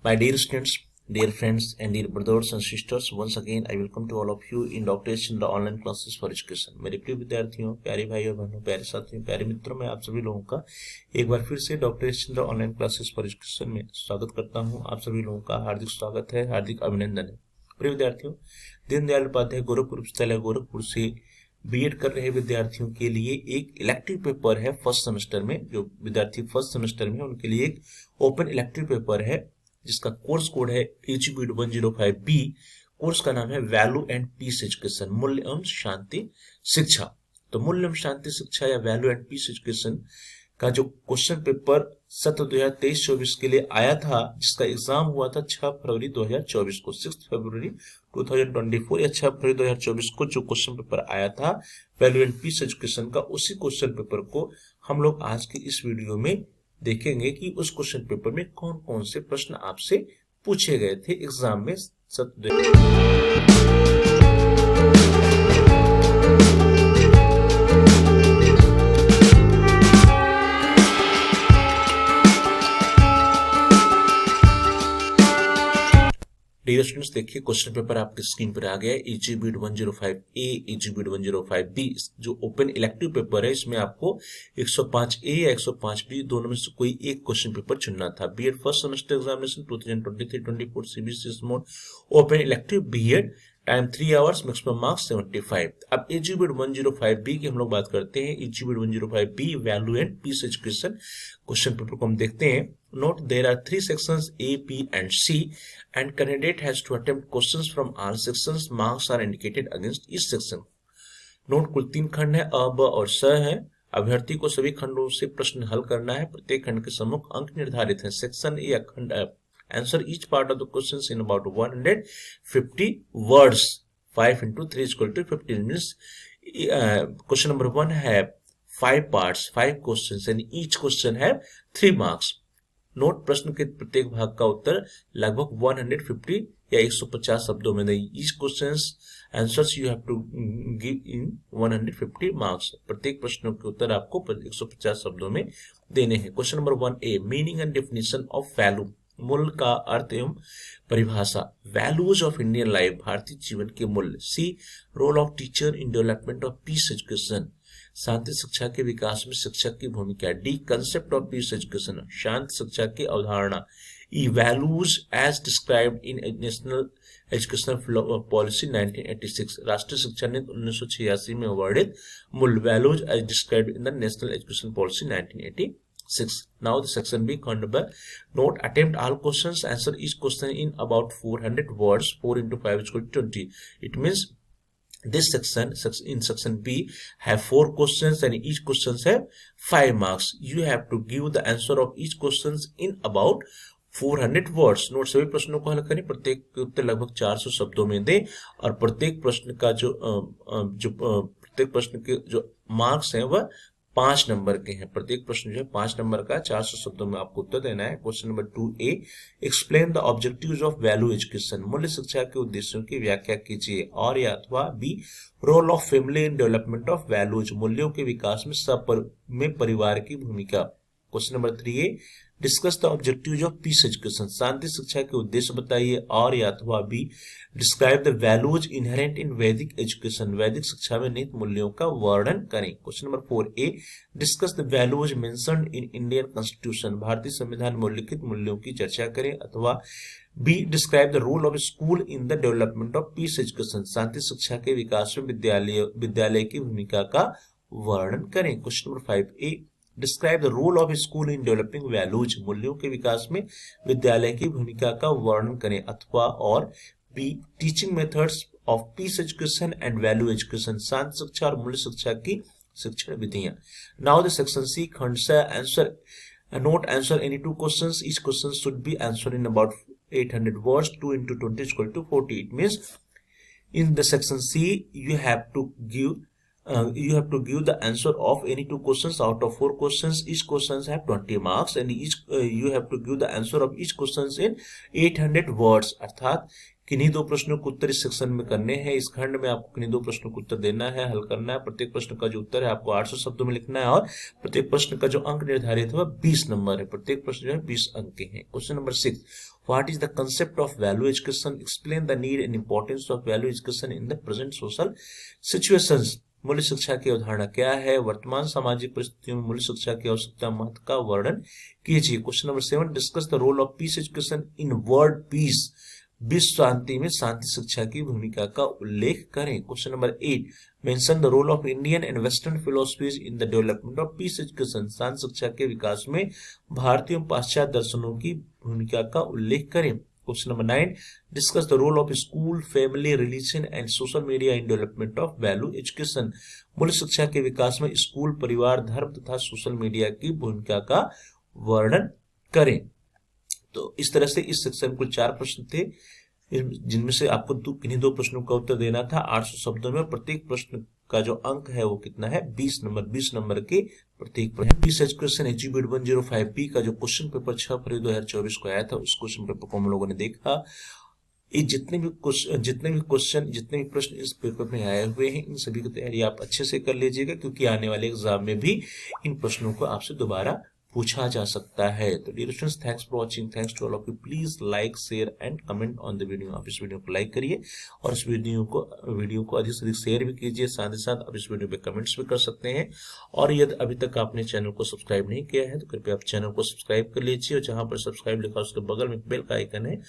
My dear students, dear friends, and dear brothers and sisters, once again I welcome to all of you in Dr. Chandra online classes for education। मेरे प्रिय विद्यार्थियों, प्यारे भाइयों बहनों, प्यारे साथियों, प्यारे मित्रों, मैं आप सभी लोगों का एक बार फिर से doctor Chandra online classes for education में स्वागत करता हूं। आप सभी लोगों का हार्दिक स्वागत है, हार्दिक अभिनंदन है। प्रिय विद्यार्थियों, दीनदयाल उपाध्याय गोरखपुर विश्वविद्यालय गोरखपुर से बीएड कर रहे विद्यार्थियों के लिए एक इलेक्टिव पेपर है फर्स्ट सेमेस्टर में। जो विद्यार्थी फर्स्ट सेमेस्टर में उनके लिए एक ओपन इलेक्टिव पेपर है जिसका कोर्स कोड है HBED 105B। कोर्स का नाम है वैल्यू एंड पीस एजुकेशन, मूल्य एवं शांति शिक्षा। तो मूल्य एवं शांति शिक्षा या वैल्यू एंड पीस एजुकेशन का जो क्वेश्चन पेपर सत्र 2023-24 के लिए आया था, जिसका एग्जाम हुआ था 6 फरवरी 2024 को, 6 फरवरी 2024 या 6 फरवरी 2024 को जो क्वेश्चन पेपर आया था वैल्यू एंड पीस एजुकेशन का, उसी क्वेश्चन पेपर को हम लोग आज के इस वीडियो में देखेंगे कि उस क्वेश्चन पेपर में कौन कौन से प्रश्न आपसे पूछे गए थे एग्जाम में डियर स्टूडेंट्स, देखिए क्वेश्चन पेपर आपकी स्क्रीन पर आ गया है। HBED 105A, HBED 105B जो ओपन इलेक्टिव पेपर है, इसमें आपको 105A या 105B दोनों में से कोई एक क्वेश्चन पेपर चुनना था। BEd first semester examination 2023-24 CBSE mode open elective BEd, time 3 hours, maximum marks 75। अब HBED 105B की हम लोग बात करते हैं। HBED 105B value and peace education question paper को हम देखते हैं। Note there are 3 sections A, B and C and candidate has to attempt questions from all sections. Marks are indicated against each section. Note कुल 3 खंड है, अ, ब और स है। अभ्यर्थी को सभी खंडों से प्रश्न हल करना है। प्रत्येक खंड के सम्मुख अंक निर्धारित है। सेक्शन ए या खंड answer each part of the question in about 150 words. 5 into 3 = 15 means question number 1 है 5 parts, 5 questions and each question have 3 marks. Note प्रश्न के प्रत्येक भाग का उत्तर लगभग 150 या 150 शब्दों में दें। Each questions answers you have to give in 150 marks. प्रत्येक प्रश्नों के उत्तर आपको 150 शब्दों में देने हैं। Question number 1A, meaning and definition of value, मूल्य का अर्थ एवं परिभाषा। वैल्यूज ऑफ इंडियन लाइफ, भारतीय जीवन के मूल्य। C, role of teacher in development of peace education, शांति शिक्षा के विकास में शिक्षक की भूमिका। D, concept of peace education, शांति शिक्षा की अवधारणा। E, values as described in national educational policy 1986, राष्ट्रीय शिक्षा नीति 1986 में वर्णित मूल्य। Values as described in the national education policy 1986। Now the section B, खंड ब। Note, attempt all questions, answer each question in about 400 words. 4 into 5 = 20. It means this section in section B have 4 questions and each questions have 5 marks. You have to give the answer of each questions in about 400 words. Note, सभी प्रश्नों को हल करें, प्रत्येक के उत्तर लगभग 400 शब्दों में दें और प्रत्येक प्रश्न का प्रत्येक प्रश्न के जो मार्क्स हैं वह 5 नंबर के हैं। प्रत्येक प्रश्न जो है 5 नंबर का, 400 शब्दों में आपको उत्तर देना है। Question number 2A, explain the objectives of value education, मूल्य शिक्षा के उद्देश्यों की व्याख्या कीजिए। और या अथवा B, role of family in development of values, मूल्यों के विकास में परिवार की भूमिका। Question number 3A, discuss the objectives of peace education, शांति शिक्षा के उद्देश्य बताइए। और या अथवा B, describe the values inherent in Vedic education, वैदिक शिक्षा में निहित मूल्यों का वर्णन करें। Question number 4A, discuss the values mentioned in Indian constitution, भारतीय संविधान में उल्लिखित मूल्यों की चर्चा करें। अथवा B, describe the role of school in the development of peace education, शांति शिक्षा के विकास में विद्यालय की भूमिका का वर्णन करें। Question number 5A, describe the role of school in developing values, मूल्यों के विकास में विद्यालय की भूमिका का वर्णन करें। अथवा और B, teaching methods of peace education and value education, शांति शिक्षा और मूल्य शिक्षा की शिक्षण विधियां। नाउ द सेक्शन सी, खंड स, answer note, answer any 2 questions. Each question should be answered in about 800 words. 2 into 20 = 40. It means in the section C you have to give the answer of any 2 questions out of 4 questions. Each questions have 20 marks and you have to give the answer of each questions in 800 words. अर्थात किन्हीं दो प्रश्नों के उत्तर इस section में करने हैं। इस खंड में आपको किन्हीं दो प्रश्नों का उत्तर देना है, हल करना है। प्रत्येक प्रश्न का जो उत्तर है आपको 800 शब्दों में लिखना है और प्रत्येक प्रश्न का जो अंक निर्धारित है वह 20 नंबर है। प्रत्येक प्रश्न जो है 20 अंक के हैं। Question number 6, what is the concept of value education? Explain the need and importance of value education in the present social situations. मूल्य शिक्षा की अवधारणा क्या है? वर्तमान सामाजिक परिस्थितियों में मूल्य शिक्षा की आवश्यकता महत्व का वर्णन कीजिए। Question number 7, discuss the role of peace education in world peace. विश्व शांति में शांति शिक्षा की भूमिका का उल्लेख करें। Question number 8, mention the role of Indian and western philosophies in the development of peace education. शांति शिक्षा के विकास में भारतीय एवं पाश्चात्य दर्शनों की भूमिका का उल्लेख करें। Question number 9, discuss the role of school, family, religion and social media in development of value education. मूल्य शिक्षा के विकास में स्कूल, परिवार, धर्म तथा सोशल मीडिया की भूमिका का वर्णन करें। तो इस तरह से इस सेक्शन में कुल 4 प्रश्न थे, जिनमें से आपको किन्हीं दो प्रश्नों का उत्तर देना था 800 शब्दों में। प्रत्येक प्रश्न का जो अंक है वो कितना है? 20 नंबर। 20 नंबर के प्रत्येक प्रश्न। पीस एजुकेशन एजीबीड 105B का जो क्वेश्चन पेपर 6 फरवरी 2024 को आया था, उस क्वेश्चन पेपर को हम लोगों ने देखा। ये जितने भी प्रश्न इस पेपर में आए हुए हैं, इन सभी की तैयारी आप अच्छे से कर लीजिएगा, क्योंकि आने वाले एग्जाम में भी इन प्रश्नों को आपसे दोबारा पूछा जा सकता है। तो dear students, thanks for watching, thanks to all of you. Please like, share and comment on the video. आप इस वीडियो को लाइक करिए और इस वीडियो को अधिक से अधिक शेयर भी कीजिए। साथ ही साथ आप इस वीडियो पे कमेंट्स भी कर सकते हैं। और यदि अभी तक आपने चैनल को सब्सक्राइब नहीं किया है तो कृपया आप चैनल को सब्सक्राइब कर लीजिए, और जहां पर सब्सक्राइब लिखा है उसके बगल में बेल का आइकन है,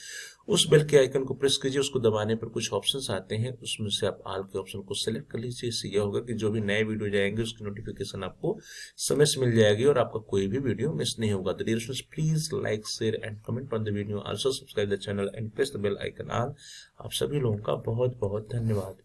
उस बेल के आइकन को प्रेस कीजिए। उसको दबाने पर कुछ ऑप्शंस आते हैं, उसमें से आप ऑल के ऑप्शन को सिलेक्ट कर लीजिए। इससे यह होगा कि जो भी नए वीडियो जाएंगे उसकी नोटिफिकेशन आपको समय से मिल जाएगी और आपका कोई भी वीडियो मिस नहीं होगा। तो dear students, please like, share and comment on the video. Also subscribe the channel and press the bell icon all. आप सभी लोगों का बहुत बहुत धन्यवाद।